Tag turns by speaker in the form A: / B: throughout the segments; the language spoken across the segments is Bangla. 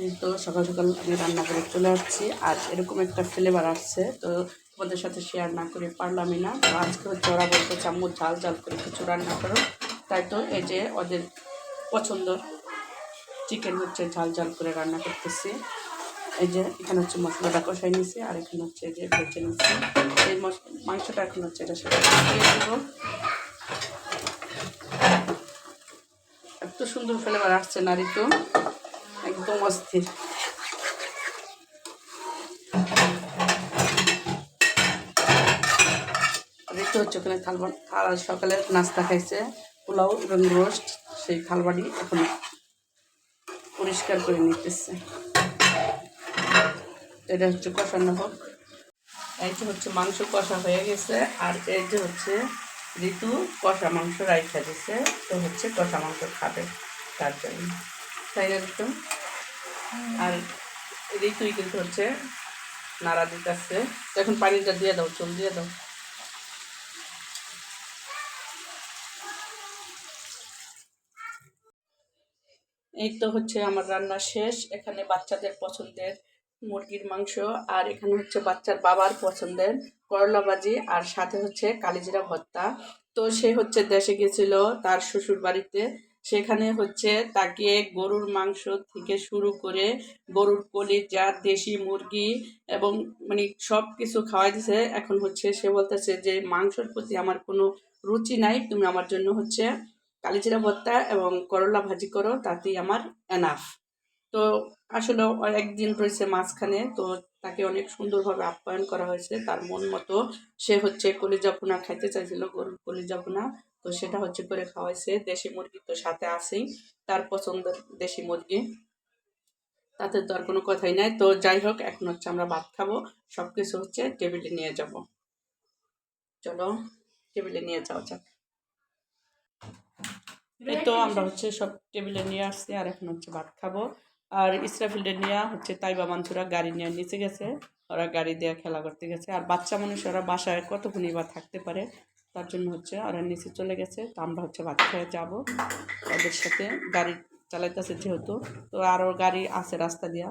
A: এই তো সকাল সকাল আমি রান্না করে চলে আসছি, আর এরকম একটা ফ্লেভার আসছে, তো তোমাদের সাথে শেয়ার না করে পারলামই না। তো আজকে হচ্ছে ওরা বলতেছে আম্মু ঝাল ঝাল করে কিছু রান্না করো, তাই তো এই যে ওদের পছন্দ চিকেন হচ্ছে ঝাল ঝাল করে রান্না করতেছি। এই যে এখানে হচ্ছে মশলাটা কষাই নিছি, আর এখানে হচ্ছে যে ভেজে নিচ্ছি এই মাংসটা। এখন হচ্ছে এটা সেটা দিয়ে দেবো। এত সুন্দর ফ্লেভার আসছে নারী, তো একদম অস্থির। ঋতু হচ্ছে ওখানে থাল সকালে নাস্তা খাইছে পোলাও এবং রোস্ট, সেই থালবাড়ি এখন পরিষ্কার করে নিতেছে। এটা হচ্ছে কষানো হোক। এই যে হচ্ছে মাংস কষা হয়ে গেছে, আর এই যে হচ্ছে ঋতু কষা মাংস রাইখা দিছে, তো হচ্ছে কষা মাংস খাবে তার জন্য, তাই না ঋতু? আর ঋতুই কিন্তু হচ্ছে নাড়া দিতেছে। তো এখন পানিটা দিয়ে দাও, চুল দিয়ে দাও। এই তো হচ্ছে আমার রান্না শেষ। এখানে বাচ্চাদের পছন্দের মুরগির মাংস, আর এখানে হচ্ছে বাচ্চার বাবার পছন্দের করলা ভাজি, আর সাথে হচ্ছে কালিজিরা ভর্তা। তো সে হচ্ছে দেশে গেছিল তার শ্বশুর বাড়িতে, সেখানে হচ্ছে তাকে গরুর মাংস থেকে শুরু করে গরুর কলিজা, দেশি মুরগি এবং মানে সব কিছু খাওয়াই দিছে। এখন হচ্ছে সে বলতেছে যে মাংসের প্রতি আমার কোনো রুচি নাই, তুমি আমার জন্য হচ্ছে কালিজিরা ভর্তা এবং করলা ভাজি করো, তাতেই আমার এনাফ। তো আসলে একদিন রয়েছে মাঝখানে, তো তাকে অনেক সুন্দরভাবে আপ্যায়ন করা হয়েছে তার মন মতো। সে হচ্ছে কলিজা ভুনা খাইতে চাইছিল, গরুর কলিজা ভুনা, তো সেটা হচ্ছে করে খাওয়াইছে। দেশি মুরগি তো সাথে আছেই, তার পছন্দের দেশি মুরগি, তাতে তো আর কোনো কথাই নাই। তো যাই হোক, এখন হচ্ছে আমরা ভাত খাবো, সব কিছু হচ্ছে টেবিলে নিয়ে যাব। চলো টেবিলে নিয়ে যাওয়া যাক। এই তো আমরা হচ্ছে সব টেবিলে নিয়ে আসছি, আর এখন হচ্ছে ভাত খাবো। আর ইসরাফিলটা নিয়ে হচ্ছে তাইবা মানসুরা গাড়ি নিয়ে নিচে গেছে, ওরা গাড়ি দিয়ে খেলা করতে গেছে। আর বাচ্চা মানুষ ওরা বাসায় কতক্ষণই বা থাকতে পারে, তার জন্য হচ্ছে ওরা নিচে চলে গেছে। তো আমরা হচ্ছে ভাত খেয়ে যাবো ওদের সাথে। গাড়ি চালাইতেছে যেহেতু, তো আরও গাড়ি আছে রাস্তা দিয়া,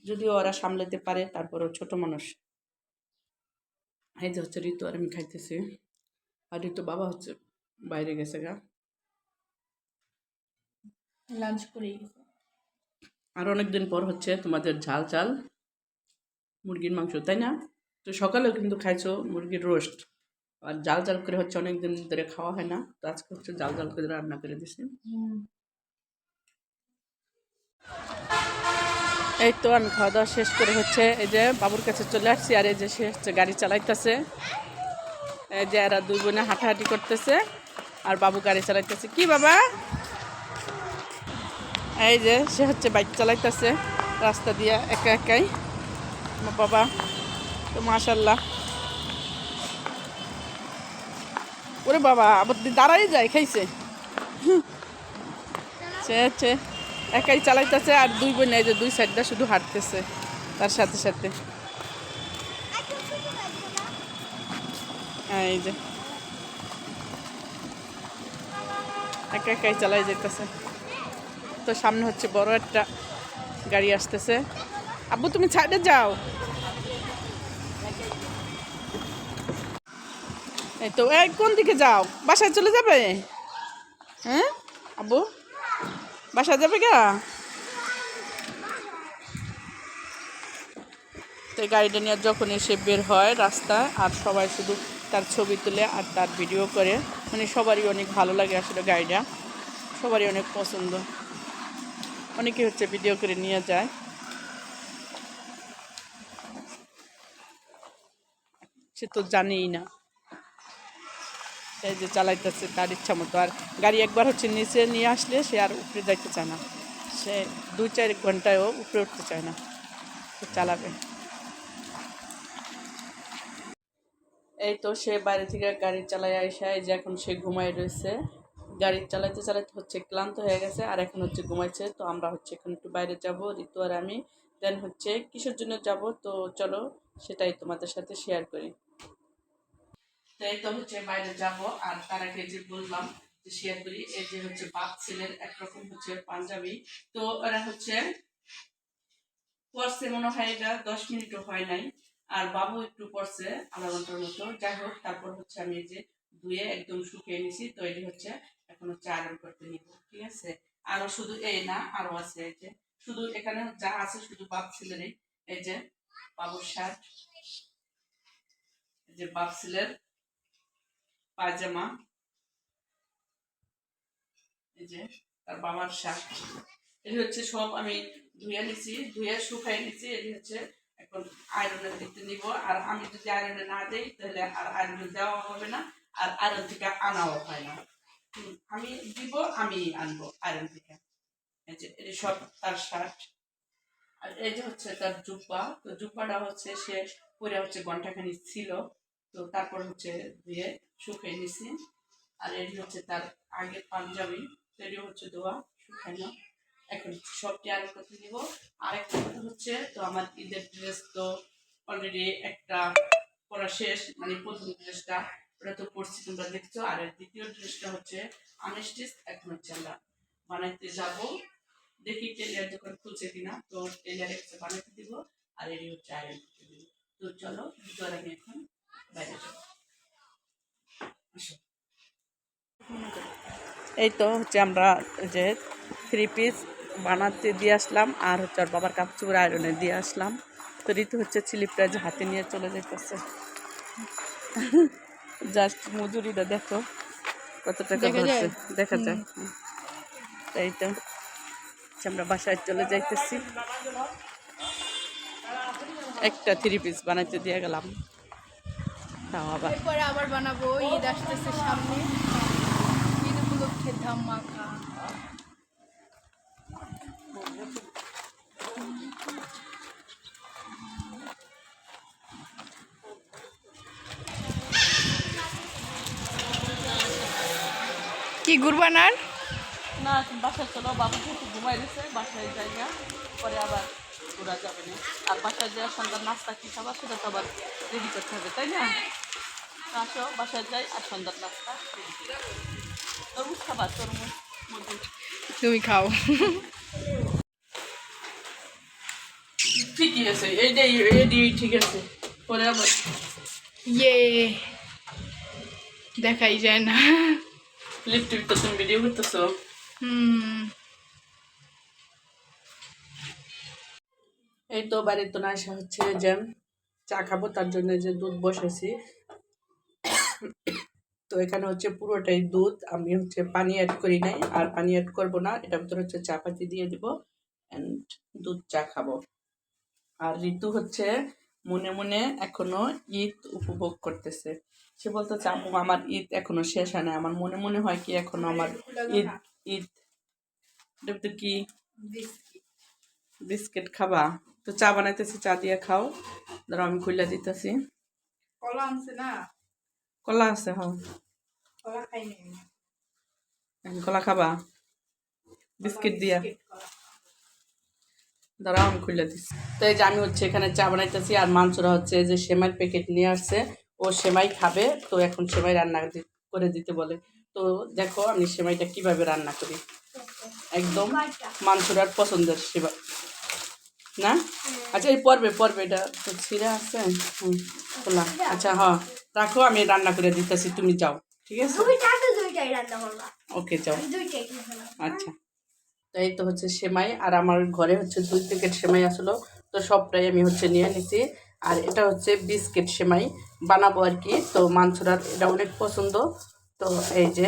A: যদিও ওরা সামলাতে পারে, তারপরও ছোট মানুষ। এই যে হচ্ছে ঋতু আর আমি খাইতেছি, আর ঋতু বাবা হচ্ছে বাইরে গেছে গা, লাঞ্চ করে গেছে। আর অনেকদিন পর হচ্ছে তোমাদের ঝাল ঝাল মুরগির মাংস, তাই না? তো সকালেও কিন্তু খাইছো মুরগির রোস্ট, আর জাল জাল করে হচ্ছে অনেকদিন ধরে খাওয়া হয় না, তো আজকে হচ্ছে জাল জাল করে রান্না করে দিছি। এই তো আমি খাওয়া দাওয়া শেষ করে হচ্ছে এই যে বাবুর কাছে চলে আসছি, আর এই যে সে হচ্ছে গাড়ি চালাইতেছে। এই যে এরা দুই বোনে হাঁটাহাঁটি করতেছে, আর বাবু গাড়ি চালাইতেছে। কি বাবা? এই যে সে হচ্ছে বাইক চালাইতেছে রাস্তা দিয়ে একা একাই। বাবা তো মাশাল্লাহ, ওরে বাবা আবার দাঁড়াই যায় খাইছে। সে হচ্ছে একাই চালাইতেছে, আর দুই বোন এই যে দুই সাইডটা শুধু হাঁটতেছে তার সাথে সাথে। হ্যাঁ এই যে একা একাই চালাই যেতেছে। তো সামনে হচ্ছে বড় একটা গাড়ি আসতেছে। আব্বু তুমি ছাড়ে যাও। এই তো এই কোন দিকে যাও? বাসায় চলে যাবে? হ্যাঁ আব্বু বাসায় যাবে গা? তো গাড়িটা নিয়ে যখন এসে বের হয় রাস্তায়, আর সবাই শুধু তার ছবি তুলে আর তার ভিডিও করে, মানে সবারই অনেক ভালো লাগে আসলে গাড়িটা, সবারই অনেক পছন্দ। অনেকে হচ্ছে ভিডিও করে নিয়ে যায়। সে তো জানেই না, এই যে চালাইতেছে তার ইচ্ছা মতো। আর গাড়ি একবার হচ্ছে নিচে নিয়ে আসলে সে আর উপরে যাইতে চায় না, সে 2-4 ঘন্টায়ও উপরে উঠতে চায় না, চালাবে। এই তো সে বাইরে থেকে গাড়ি চালাই আসা, এই যে এখন সে ঘুমাই রয়েছে। গাড়ি চালাইতে চালাইতে হচ্ছে ক্লান্ত হয়ে গেছে, আর এখন হচ্ছে ঘুমাইছে। তো আমরা হচ্ছে এখন একটু বাইরে যাব ঋতু আর আমি, দেন হচ্ছে কিসের জন্য যাব তো চলো সেটাই তোমাদের সাথে শেয়ার করি। তো এই তো হচ্ছে বাইরে যাব, আর তার আগে যে বললাম যে শেয়ার করি, এই যে হচ্ছে বাপ ছেলের একরকম হচ্ছে পাঞ্জাবি। তো এরা হচ্ছে পড়ছে মনে হয় এটা 10 মিনিটও হয় নাই, আর বাবু একটু পড়ছে আধা ঘন্টার মতো। যাই হোক, তারপর হচ্ছে আমি এই যে ধুয়ে একদম শুকিয়ে নিছি, তো এটি হচ্ছে এখন হচ্ছে আয়রন করতে নিব। ঠিক আছে, আরো শুধু এই না, আরো আছে। এই যে শুধু এখানে যা আছে শুধু বাপ ছেলেরই। এই যে বাবুর শার্ট, এই যে বাপ ছেলের পায়জামা, এই যে তার বাবার শার্ট, এটি হচ্ছে সব আমি ধুয়ে নিছি, ধুয়ে শুকাই নিছি। এটি হচ্ছে এখন আয়রনে দিতে নিব। আর আমি যদি আয়রনে না দিই তাহলে আর আয়রনে দেওয়া হবে না, আর আয়রন থেকে আনাও হয় না। আমি দিব, আমি আনবো আয়রন থেকে। এই যে এটি সব তার শার্ট। আর এই যে হচ্ছে তার জুব্বা, তো জুব্বাটা হচ্ছে সে পরে হচ্ছে ঘন্টাখানি ছিল, তো তারপর হচ্ছে ধুয়ে শুকিয়ে নিছি। আর এটি হচ্ছে তার আগের পাঞ্জাবি, এটি হচ্ছে ধোয়া শুকানো। এখন সবটি আয়রন করতে দিব। আর একটা কথা হচ্ছে, তো আমার ঈদের ড্রেস তো অলরেডি একটা পরা শেষ, মানে প্রথম ড্রেসটা ওটা তো পরছি তোমরা দেখছো। আর দ্বিতীয় ড্রেসটা হচ্ছে আনস্টিচ, এখন হচ্ছে আমরা বানাইতে যাব। দেখি টেলার যখন খুলছে কিনা, তো টেলার একটা বানাইতে দিব, আর এটি হচ্ছে আয়রন করতে দিব। তো চলো ভিতরে আমি এখন বাইরে যাবো। আসো। এই তো হচ্ছে আমরা যে 3 পিস বানাতে দিয়ে আসলাম, আর হচ্ছে ওর বাবার কাপড় আয়রনে দিয়ে আসলাম। তো ঋতু হচ্ছে স্লিপটা যে হাতে নিয়ে চলে যেতেছে। জাস্ট মজুরিটা দেখো কত টাকা ধরছে, দেখা যায়। তাই তো আমরা বাসায় চলে যাইতেছি। একটা 3 পিস বানাইতে দিয়ে গেলাম, তাও
B: আবার বানাবো। ঈদ আসতেছে সামনে, ঈদ উপলক্ষে ধামাকা। কি গুরবানার
A: না, বাসায় চলো, বাবু যেহেতু ঘুমাই দিচ্ছে বাসায় জায়গা, পরে আবার ঘোরা যাবে না। আর বাসায় যাওয়ার সন্ধ্যার নাস্তা কী খাবার সেটা তো আবার রেডি করতে হবে, তাই না? আসো বাসায় যাই, আর সন্ধ্যার নাস্তা তরমুজ খাবার, তরমুজ মধু
B: তুমি খাও।
A: ঠিকই আছে, এইটাই এডি ঠিক আছে। পরে আবার
B: ইয়ে দেখাই যায় না।
A: লিপটিপ তো তুমি ভিডিও করতেছো। এই তো বাড়ির তো নাশা হচ্ছে যে চা খাবো, তার জন্য যে দুধ বসেছি। তো এখানে হচ্ছে পুরোটাই দুধ, আমি হচ্ছে পানি অ্যাড করি নাই, আর পানি অ্যাড করবো না। এটার ভিতরে হচ্ছে চা পাতি দিয়ে দিব, অ্যান্ড দুধ চা খাবো। আর ঋতু হচ্ছে মনে মনে এখনো ঈদ উপভোগ করতেছে। সে বলতেছে আম্মু আমার ঈদ এখনো শেষ হয় না, আমার মনে মনে হয় কি এখনো আমার ঈদ ঈদ। এটা তো কি বিস্কিট খাবা? তো চা বানাইতেছি, চা দিয়ে খাও। ধরো আমি খুলে দিতেছি।
B: কলা আনছে না?
A: কলা আছে, হ্যাঁ।
B: কলা খাই
A: কলা খাবা বিস্কিট দিয়া? দাঁড়াও আমি খুলে দিচ্ছি। তো এই যে আমি হচ্ছে এখানে চা বানাইতেছি, আর মাংসরা হচ্ছে যে সেমাইয়ের প্যাকেট নিয়ে আসছে, ও সেমাই খাবে। তো এখন সেমাই রান্না করে দিতে বলে। তো দেখো আমি সেমাইটা কিভাবে রান্না করি, একদম মাংসরার পছন্দের সেমাই না। আচ্ছা এই পর্বে পর্বে এটা তো ছিঁড়ে আছে। খোলা, আচ্ছা হ্যাঁ রাখো, আমি রান্না করে দিতেছি, তুমি যাও। ঠিক আছে, ওকে যাও। আচ্ছা, তো এই তো হচ্ছে সেমাই, আর আমার ঘরে হচ্ছে 2 প্যাকেট সেমাই আসলো, তো সবটাই আমি হচ্ছে নিয়ে নিছি। আর এটা হচ্ছে বিস্কিট সেমাই বানাবো আর কি। তো মাংসরার এটা অনেক পছন্দ। তো এই যে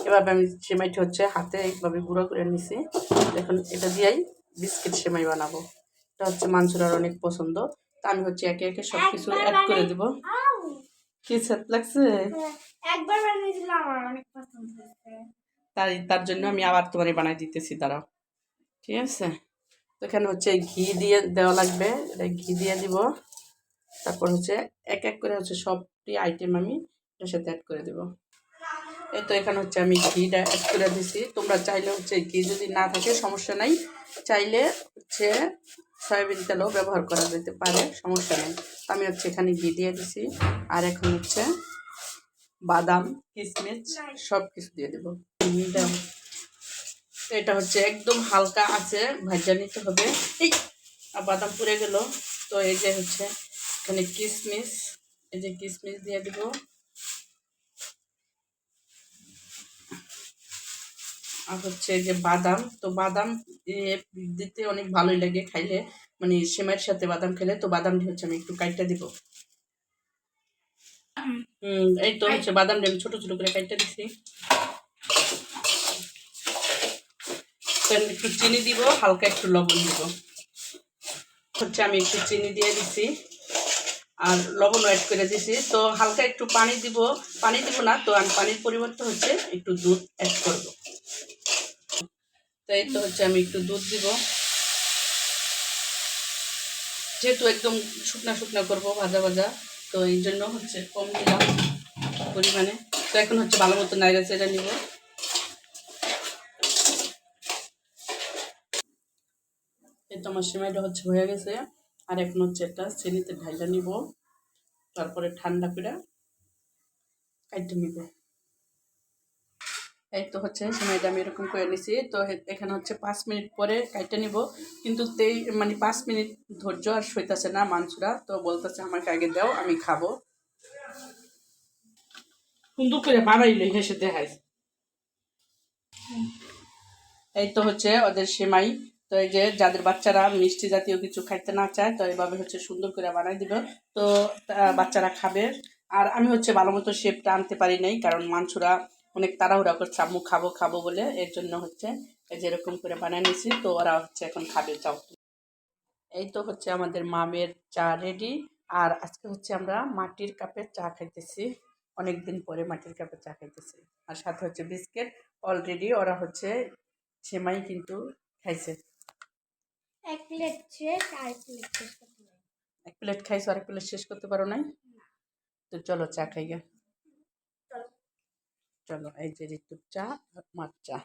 A: এভাবে আমি সেমাইটা হচ্ছে হাতে এইভাবে গুঁড়ো করে নিছি। এখন এটা দিয়েই বিস্কিট সেমাই বানাবো। এটা হচ্ছে মাংসরার অনেক পছন্দ। তো আমি হচ্ছে একে একে সব কিছু অ্যাড করে দেবো। কি স্বাদ লাগছে?
B: একবার বানিয়েছিলাম, আমার অনেক পছন্দ হয়েছে।
A: তার জন্য আমি আবার তোমারে বানাই দিতেছি, দাঁড়াও। ঠিক আছে, তো এখানে হচ্ছে ঘি দিয়ে দেওয়া লাগবে, এটা ঘি দিয়ে দিব। তারপর হচ্ছে এক এক করে হচ্ছে সবটি আইটেম আমি এর সাথে অ্যাড করে দেব। এই তো এখানে হচ্ছে আমি ঘিটা অ্যাড করে দিছি। তোমরা চাইলে হচ্ছে ঘি যদি না থাকে সমস্যা নাই, চাইলে হচ্ছে সয়াবিন তেলও ব্যবহার করা যেতে পারে, সমস্যা নেই। আমি হচ্ছে এখানে ঘি দিয়ে দিছি, আর এখন হচ্ছে বাদাম কিশমিশ সব কিছু দিয়ে দেবো। এটা হচ্ছে একদম হালকা আছে ভাজা নিতে হবে। এই আর বাদাম পুড়ে গেল। তো এই যে হচ্ছে এখানে কিশমিশ, এই যে কিশমিশ দিয়ে দিব। আর হচ্ছে এই যে বাদাম, তো বাদাম দিতে অনেক ভালোই লাগে খাইলে, মানে সেমাইয়ের সাথে বাদাম খেলে। তো বাদামটি হচ্ছে আমি একটু কাইটা দিব। এই তো হচ্ছে বাদামটা আমি ছোট ছোট করে কাইটা দিছি। তো আমি একটু চিনি দিব, হালকা একটু লবণ দিব। হচ্ছে আমি একটু চিনি দিয়ে দিছি আর লবণ অ্যাড করে দিছি। তো হালকা একটু পানি দিব, পানি দিব না, তো আমি পানির পরিবর্তে হচ্ছে একটু দুধ অ্যাড করব। তো এই তো হচ্ছে আমি একটু দুধ দিব, যেহেতু একদম শুকনা শুকনা করবো ভাজা ভাজা, তো এই জন্য হচ্ছে কম দিলাম পরিমাণে। তো এখন হচ্ছে ভালো মতো নাইরা চেড়ে নিব। এই তো আমার সেমাইটা হচ্ছে হয়ে গেছে। আর এখন হচ্ছে একটা চিনিতে ঢাইলা নিব, তারপরে ঠান্ডা করে কাইটে নিব। এই তো হচ্ছে সেমাইটা আমি এরকম করে নিছি। তো এখানে হচ্ছে 5 মিনিট পরে কাইটে নিব, কিন্তু মানে 5 মিনিট ধৈর্য আর সইতাছে না মাংসরা, তো বলতেছে আমাকে আগে দাও আমি খাবো। সুন্দর করে বানাইলে হেসে দেখাই। এই তো হচ্ছে ওদের সেমাই। তো এই যে যাদের বাচ্চারা মিষ্টি জাতীয় কিছু খাইতে না চায়, তো এইভাবে হচ্ছে সুন্দর করে বানাই দিব। তো বাচ্চারা খাবে। আর আমি হচ্ছে ভালো মতো শেপটা আনতে পারি নাই, কারণ মাংসরা অনেক তাড়াহুড়া করছে আম্মু খাবো খাবো বলে, এর জন্য হচ্ছে এই যে এরকম করে বানাই নিয়েছি। তো ওরা হচ্ছে এখন খাবে, চাও। এই তো হচ্ছে আমাদের মামের চা রেডি। আর আজকে হচ্ছে আমরা মাটির কাপে চা খাইতেছি, অনেকদিন পরে মাটির কাপে চা খাইতেছি। আর সাথে হচ্ছে বিস্কিট। অলরেডি ওরা হচ্ছে সেমাই কিন্তু খাইছে।
C: এক প্লেট শেষ, আর প্লেট শেষ করতে হবে।
A: এক প্লেট খাইছো, আর এক প্লেট শেষ করতে পারো নাই? তো চলো চা খাই গে।
C: চলো।
A: চলো, এই যে ঋতুর চা আর মার চা।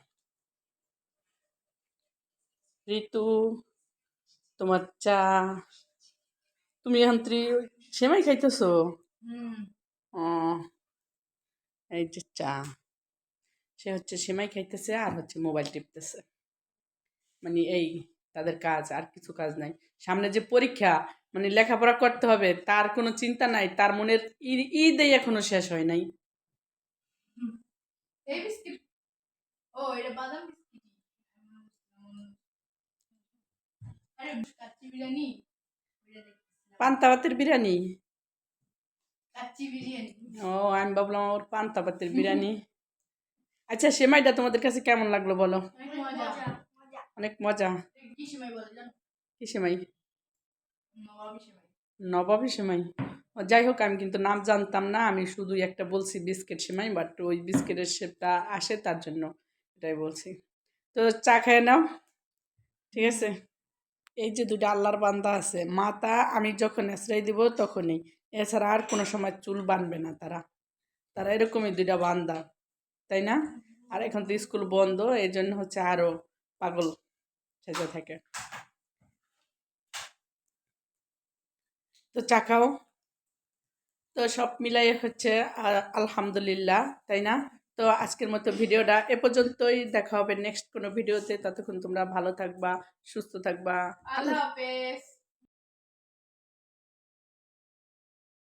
A: ঋতু, তোমার চা। তুমি এখন সেমাই খাইতেছো? ও, এই যে চা। সে হচ্ছে সেমাই খাইতেছে আর হচ্ছে মোবাইল টিপতেছে, মানে এই তাদের কাজ, আর কিছু কাজ নাই। সামনে যে পরীক্ষা, মানে লেখাপড়া করতে হবে, তার কোনো চিন্তা নাই। তার মনের ঈদই এখনো শেষ হয় নাই।
B: এই বিস্কিট, ও এটা বাদাম বিস্কিট। আরে কাচ্চি বিরিয়ানি, ওইটা দেখতেছিলাম।
A: পান্তা ভাতের বিরিয়ানি?
B: কাচ্চি বিরিয়ানি।
A: ও, আমি ভাবলাম ওর পান্তা ভাতের বিরিয়ানি। আচ্ছা, সেমাইটা তোমাদের কাছে কেমন লাগলো বলো?
B: অনেক মজা।
C: মজা।
A: অনেক মজা?
B: কি সময় বলে জানো?
A: কি সেমাই?
B: নবাবী সময়।
A: নবাবী সেমাই? ও, যাই হোক, আমি কিন্তু নাম জানতাম না, আমি শুধুই একটা বলছি বিস্কিট সেমাই, বাট ওই বিস্কিটের শেপটা আসে তার জন্য এটাই বলছি। তো চা খেয়ে নাও, ঠিক আছে? এই যে দুটো আল্লাহর বান্দা আছে, মাথা আমি যখন এসরাই দিব তখনই, এছাড়া আর কোনো সময় চুল বানবে না তারা। তারা এরকমই দুইটা বান্দা, তাই না? আর এখন তো স্কুল বন্ধ, এই জন্য হচ্ছে আরো পাগল সেজে থাকে। তো চা খাও। তো সব মিলাই হচ্ছে আলহামদুলিল্লাহ, তাই না? তো আজকের মতো ভিডিওটা এ পর্যন্তই। দেখা হবে নেক্সট কোনো ভিডিওতে। ততক্ষণ তোমরা ভালো থাকবা, সুস্থ থাকবা।
B: আল্লাহ হাফেজ।